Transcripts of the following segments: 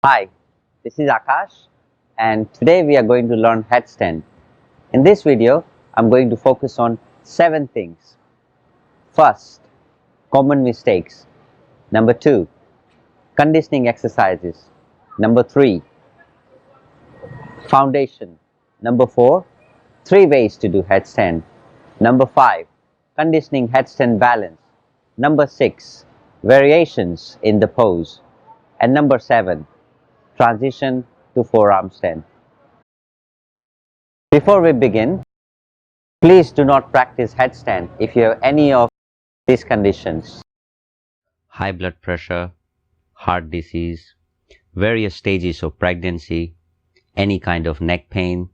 Hi, this is Akash and today we are going to learn headstand. In this video, I'm going to focus on 7 things. First, common mistakes. Number 2, conditioning exercises. Number 3, foundation. Number 4, 3 ways to do headstand. Number 5, conditioning headstand balance. Number 6, variations in the pose. And number 7, transition to forearm stand. Before we begin, please do not practice headstand if you have any of these conditions: high blood pressure, heart disease, various stages of pregnancy, any kind of neck pain,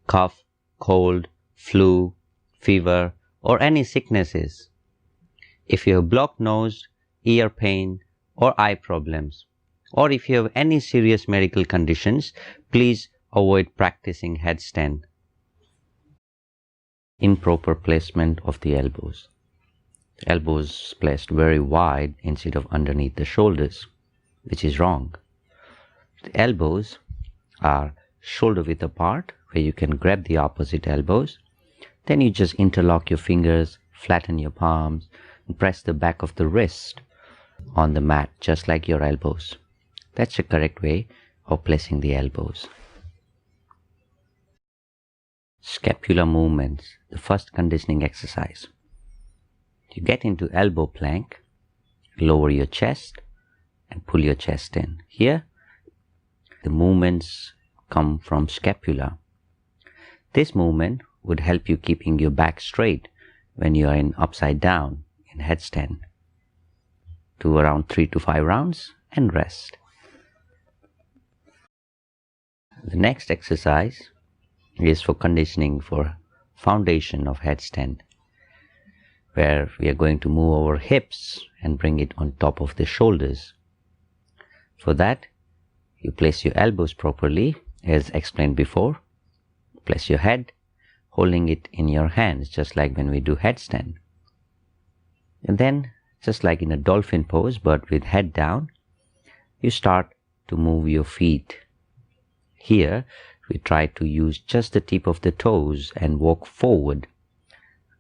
cough, cold, flu, fever, or any sicknesses. If you have blocked nose, ear pain, or eye problems, or if you have any serious medical conditions, please avoid practicing headstand. Improper placement of the elbows. Elbows placed very wide instead of underneath the shoulders, which is wrong. The elbows are shoulder width apart, where you can grab the opposite elbows. Then you just interlock your fingers, flatten your palms, and press the back of the wrist on the mat, just like your elbows. That's the correct way of placing the elbows. Scapula movements, the first conditioning exercise. You get into elbow plank, lower your chest, and pull your chest in. Here, the movements come from scapula. This movement would help you keeping your back straight when you are in upside down in headstand. Do around 3 to 5 rounds and rest. The next exercise is for conditioning for foundation of headstand, where we are going to move our hips and bring it on top of the shoulders. For that, you place your elbows properly, as explained before. Place your head, holding it in your hands, just like when we do headstand. And then, just like in a dolphin pose, but with head down, you start to move your feet. Here, we try to use just the tip of the toes and walk forward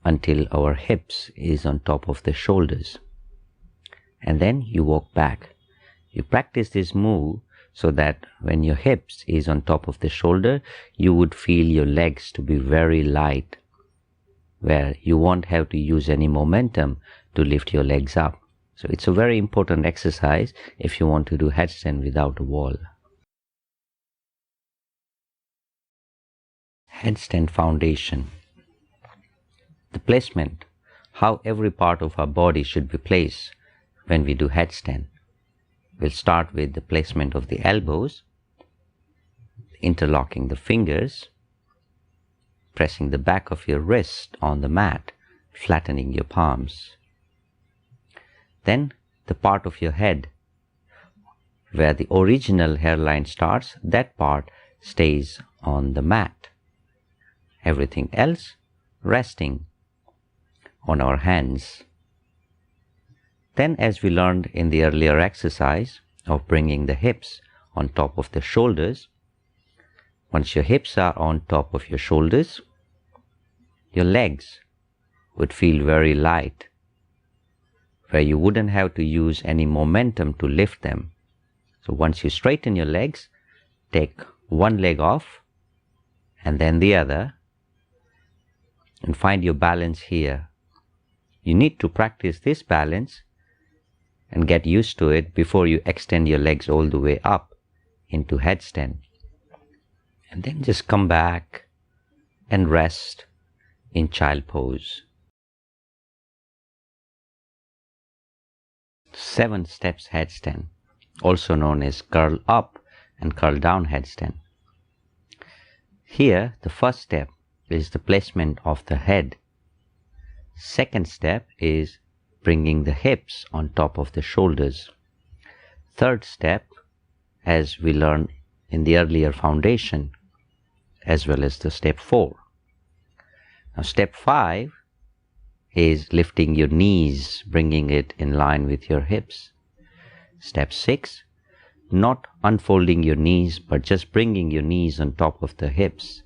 until our hips is on top of the shoulders. And then you walk back. You practice this move so that when your hips is on top of the shoulder, you would feel your legs to be very light, where you won't have to use any momentum to lift your legs up. So it's a very important exercise if you want to do headstand without a wall. Headstand foundation. The placement, how every part of our body should be placed when we do headstand. We'll start with the placement of the elbows, interlocking the fingers, pressing the back of your wrist on the mat, flattening your palms. Then the part of your head, where the original hairline starts, that part stays on the mat. Everything else resting on our hands. Then, as we learned in the earlier exercise of bringing the hips on top of the shoulders, once your hips are on top of your shoulders, your legs would feel very light, where you wouldn't have to use any momentum to lift them. So once you straighten your legs, take one leg off and then the other, and find your balance here. You need to practice this balance and get used to it before you extend your legs all the way up into headstand. And then just come back and rest in child pose. 7 steps headstand, also known as curl up and curl down headstand. Here, the first step is the placement of the head. Second step is bringing the hips on top of the shoulders. Third step, as we learned in the earlier foundation, as well as the step 4. Now step 5 is lifting your knees, bringing it in line with your hips. Step 6, not unfolding your knees, but just bringing your knees on top of the hips,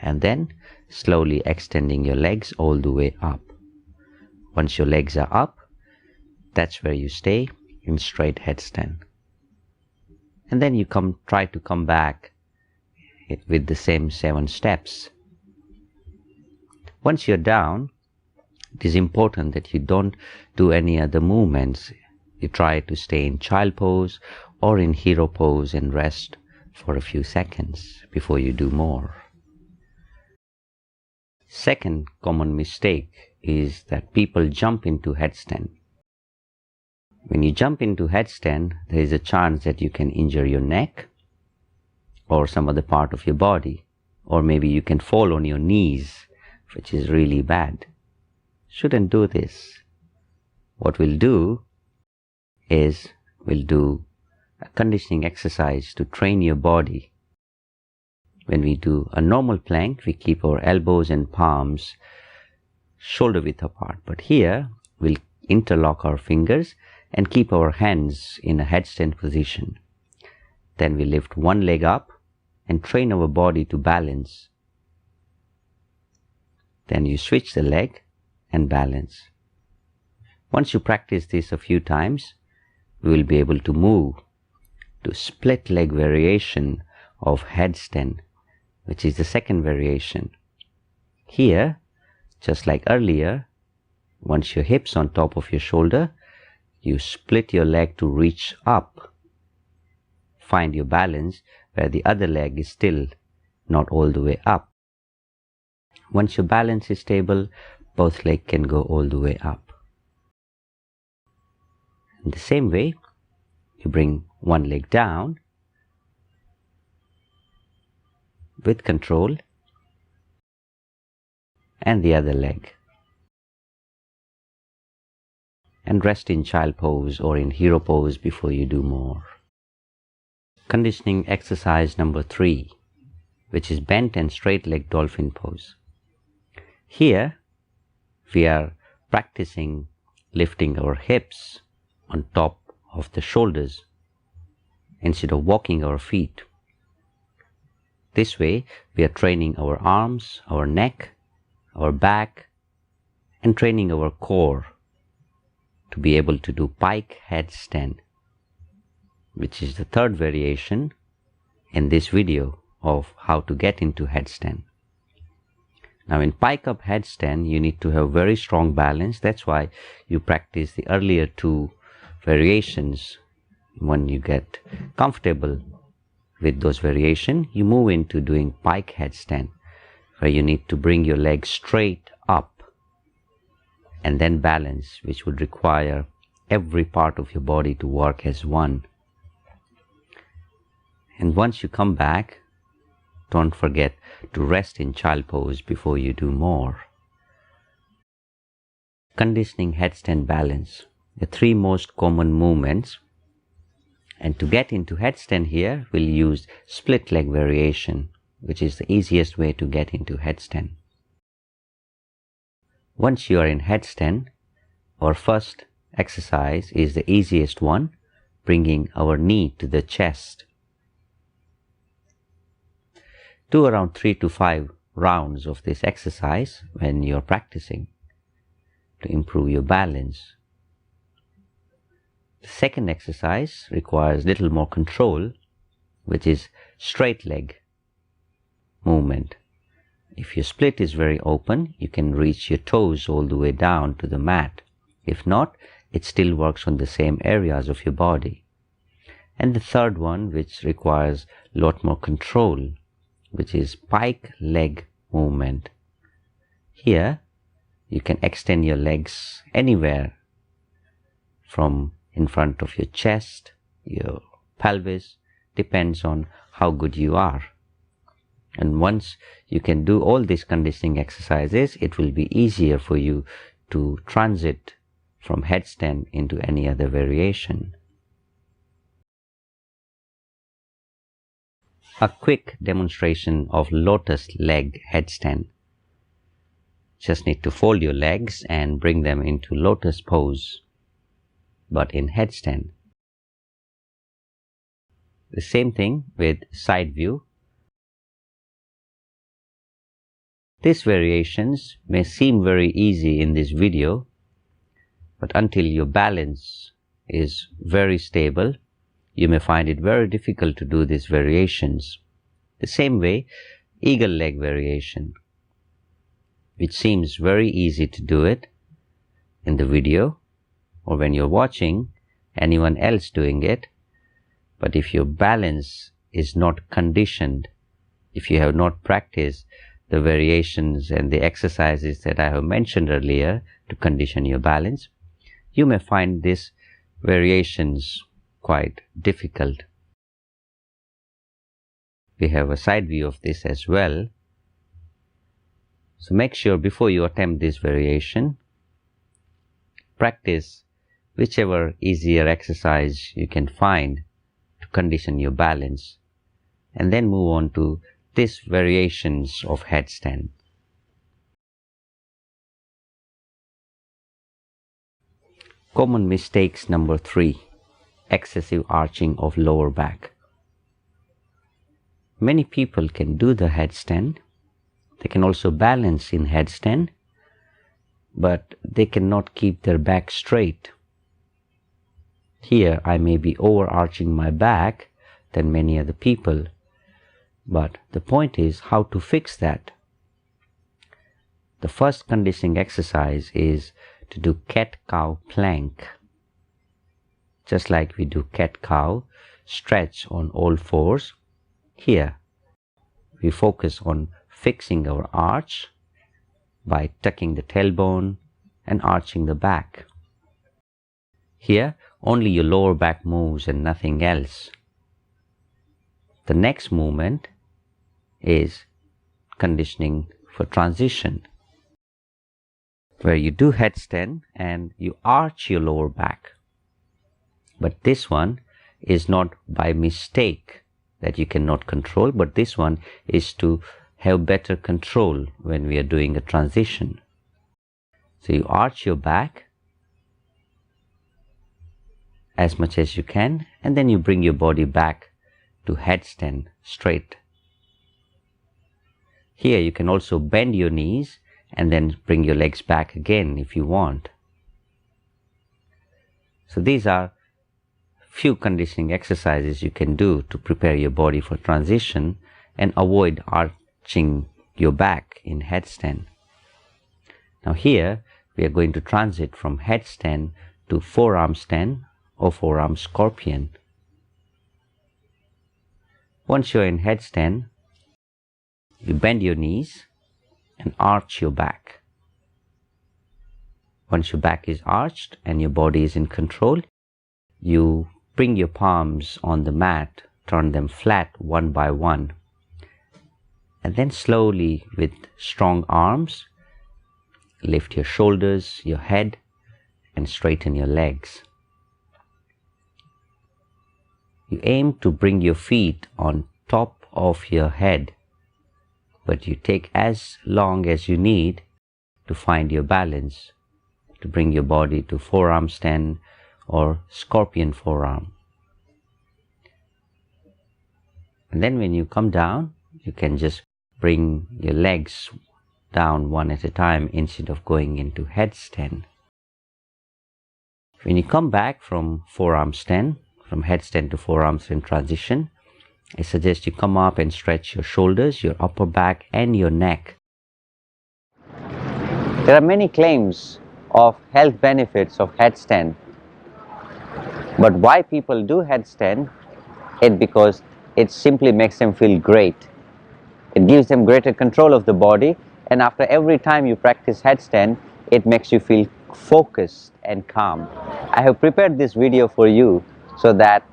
and then slowly extending your legs all the way up. Once your legs are up, that's where you stay in straight headstand. And then you try to come back with the same 7 steps. Once you're down, it is important that you don't do any other movements. You try to stay in child pose or in hero pose and rest for a few seconds before you do more. Second common mistake is that people jump into headstand. When you jump into headstand, there is a chance that you can injure your neck or some other part of your body, or maybe you can fall on your knees, which is really bad. Shouldn't do this. What we'll do is we'll do a conditioning exercise to train your body. When we do a normal plank, we keep our elbows and palms shoulder width apart. But here, we'll interlock our fingers and keep our hands in a headstand position. Then we lift one leg up and train our body to balance. Then you switch the leg and balance. Once you practice this a few times, we will be able to move to split leg variation of headstand, which is the second variation. Here, just like earlier, once your hips on top of your shoulder, you split your leg to reach up. Find your balance where the other leg is still not all the way up. Once your balance is stable, both legs can go all the way up. In the same way, you bring one leg down with control and the other leg, and rest in child pose or in hero pose before you do more. Conditioning exercise number 3, which is bent and straight leg dolphin pose. Here we are practicing lifting our hips on top of the shoulders instead of walking our feet. This way we are training our arms, our neck, our back, and training our core to be able to do pike headstand, which is the third variation in this video of how to get into headstand. Now in Pike-Up headstand, you need to have very strong balance. That's why you practice the earlier 2 variations. When you get comfortable with those variations, you move into doing pike headstand, where you need to bring your legs straight up and then balance, which would require every part of your body to work as one. And once you come back, don't forget to rest in child pose before you do more. Conditioning headstand balance, the 3 most common movements. And to get into headstand here, we'll use split leg variation, which is the easiest way to get into headstand. Once you are in headstand, our first exercise is the easiest one, bringing our knee to the chest. Do around 3 to 5 rounds of this exercise when you're practicing to improve your balance. The second exercise requires little more control, which is straight leg movement. If your split is very open, you can reach your toes all the way down to the mat. If not, it still works on the same areas of your body. And the third one, which requires a lot more control, which is pike leg movement. Here, you can extend your legs anywhere from in front of your chest, your pelvis, depends on how good you are. And once you can do all these conditioning exercises, it will be easier for you to transit from headstand into any other variation. A quick demonstration of Lotus leg headstand. Just need to fold your legs and bring them into Lotus pose, but in headstand. The same thing with side view. These variations may seem very easy in this video, but until your balance is very stable, you may find it very difficult to do these variations. The same way, eagle leg variation, which seems very easy to do it in the video or when you're watching anyone else doing it, but if your balance is not conditioned, if you have not practiced the variations and the exercises that I have mentioned earlier to condition your balance, you may find these variations quite difficult. We have a side view of this as well. So make sure before you attempt this variation, practice whichever easier exercise you can find to condition your balance, and then move on to these variations of headstand. Common mistakes number 3, excessive arching of lower back. Many people can do the headstand. They can also balance in headstand, but they cannot keep their back straight. Here I may be overarching my back than many other people, but the point is how to fix that. The first conditioning exercise is to do cat-cow plank. Just like we do cat-cow, stretch on all fours. Here we focus on fixing our arch by tucking the tailbone and arching the back. Here only your lower back moves and nothing else. The next movement is conditioning for transition, where you do headstand and you arch your lower back. But this one is not by mistake that you cannot control, but this one is to have better control when we are doing a transition. So you arch your back as much as you can, and then you bring your body back to headstand straight. Here you can also bend your knees and then bring your legs back again if you want. So these are few conditioning exercises you can do to prepare your body for transition and avoid arching your back in headstand. Now here we are going to transit from headstand to forearm stand or forearm scorpion. Once you're in headstand, you bend your knees and arch your back. Once your back is arched and your body is in control, you bring your palms on the mat, turn them flat one by one, and then slowly with strong arms, lift your shoulders, your head, and straighten your legs. You aim to bring your feet on top of your head, but you take as long as you need to find your balance, to bring your body to forearm stand or scorpion forearm. And then when you come down, you can just bring your legs down one at a time instead of going into headstand. When you come back from forearm stand, from headstand to forearm stand transition, I suggest you come up and stretch your shoulders, your upper back and your neck. There are many claims of health benefits of headstand, but why people do headstand? It's because it simply makes them feel great. It gives them greater control of the body, and after every time you practice headstand, it makes you feel focused and calm. I have prepared this video for you so that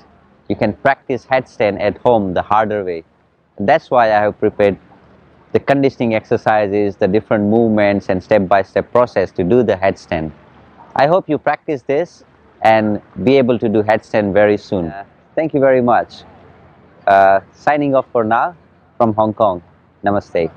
you can practice headstand at home the harder way. And that's why I have prepared the conditioning exercises, the different movements and step-by-step process to do the headstand. I hope you practice this and be able to do headstand very soon. Thank you very much. Signing off for now from Hong Kong. Namaste.